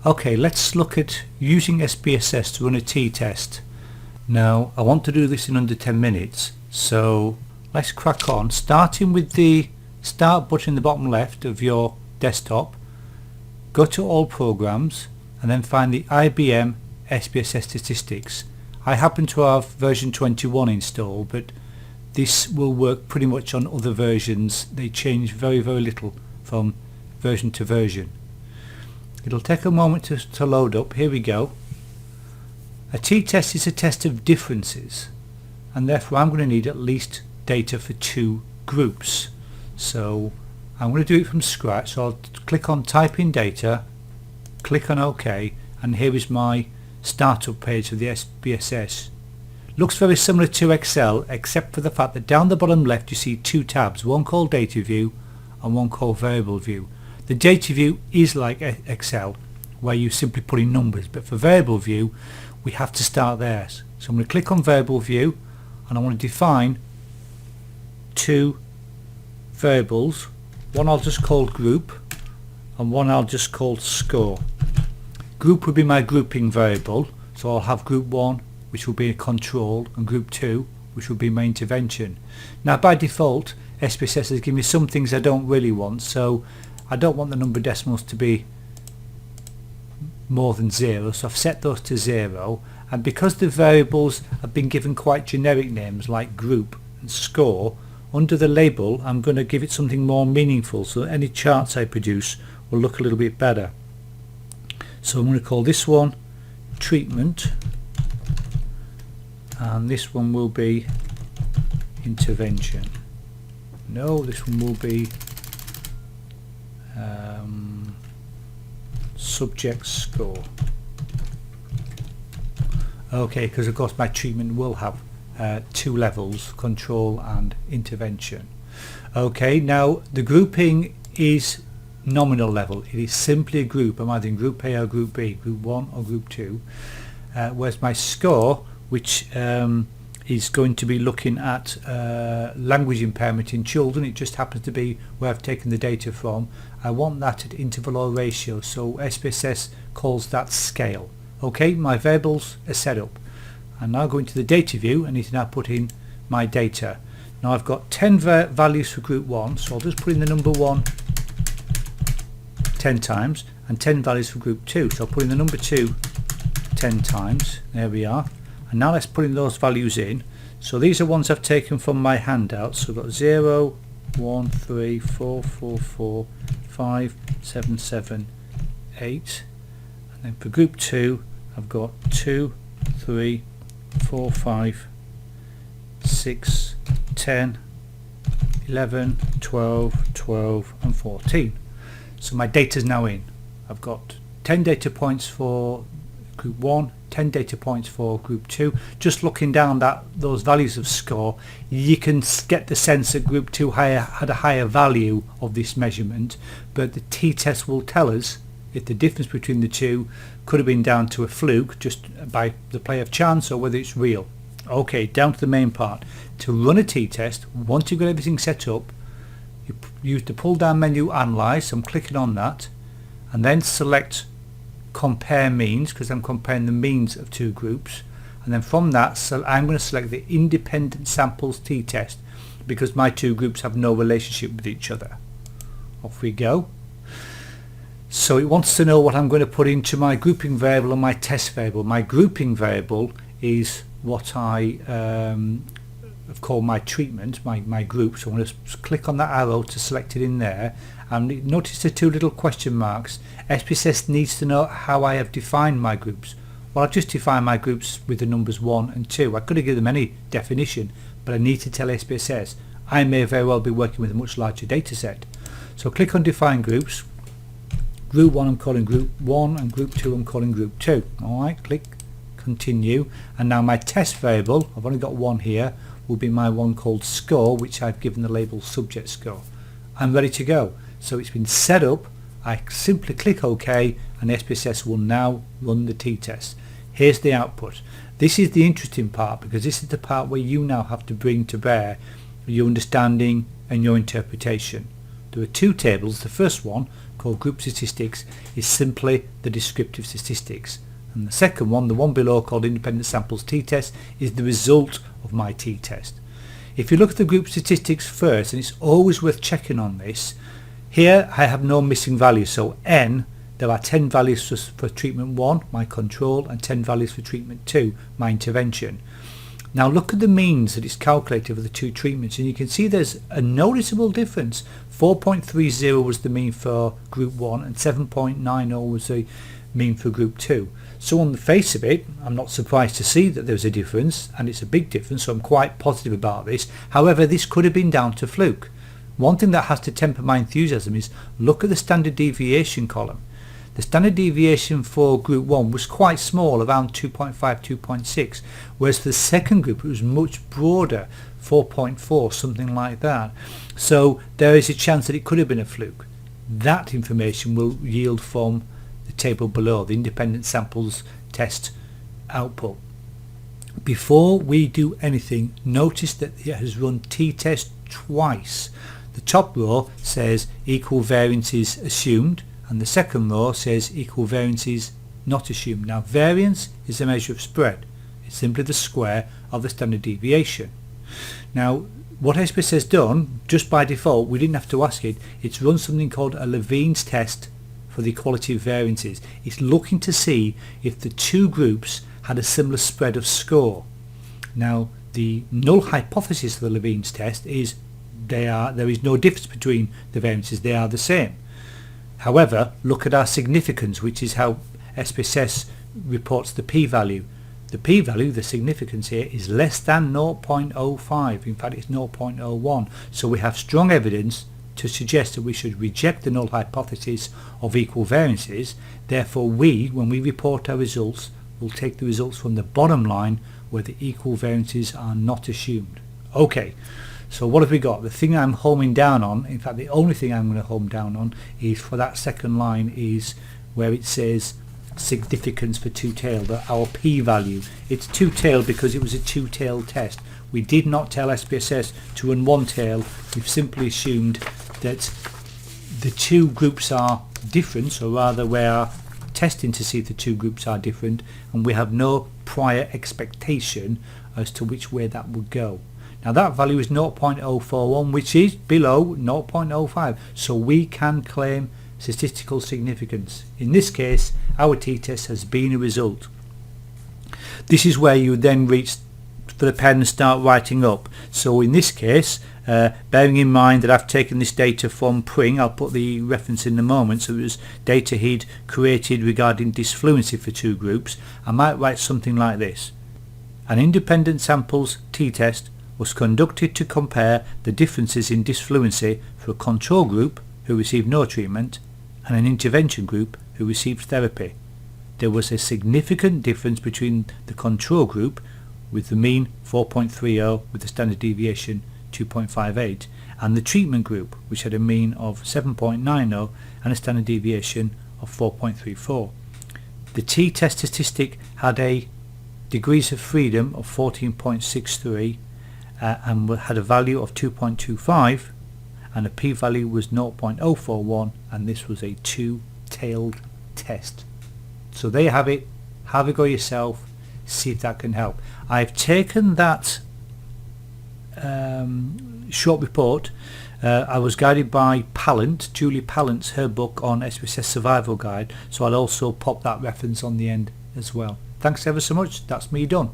Okay, let's look at using SPSS to run a t-test. Now I want to do this in under 10 minutes, so let's crack on, starting with the start button in the bottom left of your desktop. Go to all programs and then find the IBM SPSS statistics. I happen to have version 21 installed, but this will work pretty much on other versions. They change very little from version to version. It'll take a moment to load up. Here we go. A t-test is a test of differences, and therefore I'm going to need at least data for 2 groups. So I'm going to do it from scratch. So I'll click on type in data, click on OK, and here is my startup page of the SPSS. Looks very similar to Excel, except for the fact that down the bottom left you see 2 tabs, one called data view and one called variable view. The data view is like Excel, where you simply put in numbers, but for variable view we have to start there. So I'm going to click on variable view and I want to define 2 variables. One I'll just call group and one I'll just call score. Group will be my grouping variable, so I'll have group 1, which will be a control, and group 2, which will be my intervention. Now by default SPSS has given me some things I don't really want, so I don't want the number of decimals to be more than 0, so I've set those to 0, and because the variables have been given quite generic names like group and score, under the label I'm going to give it something more meaningful, so any charts I produce will look a little bit better. So I'm going to call this one treatment and this one will be intervention. No, this one will be subject score. Okay, because of course my treatment will have 2 levels, control and intervention. Okay, now the grouping is nominal level. It is simply a group. I'm either in group A or group B, group 1 or group 2. Whereas my score, which is going to be looking at language impairment in children, it just happens to be where I've taken the data from. I want that at interval or ratio, so SPSS calls that scale. Okay, my variables are set up. I'm now going to the data view. I need to now put in my data. Now I've got 10 values for group 1, so I'll just put in the number 1 10 times and 10 values for group 2, so I'll put in the number 2 10 times. There we are. And now let's put in those values in. So these are ones I've taken from my handout. So I've got 0, 1, 3, 4, 4, 4, 5, 7, 7, 8. And then for group 2 I've got 2, 3, 4, 5, 6, 10, 11, 12, 12 and 14. So my data is now in. I've got 10 data points for group 1, 10 data points for group 2. Just looking down those values of score, you can get the sense that group 2 had a higher value of this measurement, but the t-test will tell us if the difference between the two could have been down to a fluke, just by the play of chance, or whether it's real. Okay, down to the main part. To run a t-test, once you've got everything set up, you use the pull down menu Analyze. So I'm clicking on that and then select compare means, because I'm comparing the means of 2 groups, and then from that I'm going to select the independent samples t-test because my 2 groups have no relationship with each other. Off we go. So it wants to know what I'm going to put into my grouping variable and my test variable. My grouping variable is what I have called my treatment, my group. So I'm going to click on that arrow to select it in there, and notice the 2 little question marks. SPSS needs to know how I have defined my groups. Well, I've just defined my groups with the numbers 1 and 2. I could have given them any definition, but I need to tell SPSS I may very well be working with a much larger data set. So click on define groups. Group 1 I'm calling group 1 and group 2 I'm calling group 2. Alright, click continue, and now my test variable, I've only got one here, will be my one called score, which I've given the label subject score. I'm ready to go. So it's been set up. I simply click OK and SPSS will now run the t-test. Here's the output. This is the interesting part, because this is the part where you now have to bring to bear your understanding and your interpretation. There are 2 tables. The first one called group statistics is simply the descriptive statistics. And the second one, the one below called independent samples t-test, is the result of my t-test. If you look at the group statistics first, and it's always worth checking on this, here I have no missing values, so n, there are 10 values for treatment 1, my control, and 10 values for treatment 2, my intervention. Now look at the means that it's calculated for the two treatments, and you can see there's a noticeable difference. 4.30 was the mean for group 1 and 7.90 was the mean for group 2. So on the face of it, I'm not surprised to see that there's a difference, and it's a big difference, so I'm quite positive about this. However, this could have been down to fluke. One thing that has to temper my enthusiasm is look at the standard deviation column. The standard deviation for group 1 was quite small, around 2.5, 2.6, whereas for the second group it was much broader, 4.4, something like that. So there is a chance that it could have been a fluke. That information will yield from the table below, the independent samples test output. Before we do anything, notice that it has run t-test twice. The top row says equal variances assumed, and the second row says equal variances not assumed. Now variance is a measure of spread. It's simply the square of the standard deviation. Now what SPSS has done, just by default, we didn't have to ask it, it's run something called a Levene's test for the equality of variances. It's looking to see if the two groups had a similar spread of score. Now the null hypothesis of the Levene's test is there is no difference between the variances, they are the same. However, look at our significance, which is how SPSS reports the p-value. The p-value, the significance here, is less than 0.05. In fact, it's 0.01. So we have strong evidence to suggest that we should reject the null hypothesis of equal variances. Therefore, when we report our results, will take the results from the bottom line where the equal variances are not assumed. Okay. So what have we got? The thing I'm homing down on, in fact the only thing I'm going to home down on, is for that second line is where it says significance for two-tailed, our p-value. It's two-tailed because it was a two-tailed test. We did not tell SPSS to run one tail, we've simply assumed that the two groups are different, or rather we are testing to see if the two groups are different, and we have no prior expectation as to which way that would go. Now that value is 0.041, which is below 0.05, so we can claim statistical significance. In this case, our t-test has been a result. This is where you then reach for the pen and start writing up. So in this case, bearing in mind that I've taken this data from Pring, I'll put the reference in a moment, so it was data he'd created regarding disfluency for two groups, I might write something like this. An independent samples t-test was conducted to compare the differences in disfluency for a control group who received no treatment and an intervention group who received therapy. There was a significant difference between the control group with the mean 4.30 with the standard deviation 2.58 and the treatment group which had a mean of 7.90 and a standard deviation of 4.34. The t-test statistic had a degrees of freedom of 14.63 and had a value of 2.25, and the p-value was 0.041, and this was a two-tailed test. So there you have it. Have a go yourself, see if that can help. I've taken that short report. I was guided by Julie Pallant's her book on SPSS Survival Guide, so I'll also pop that reference on the end as well. Thanks ever so much. That's me done.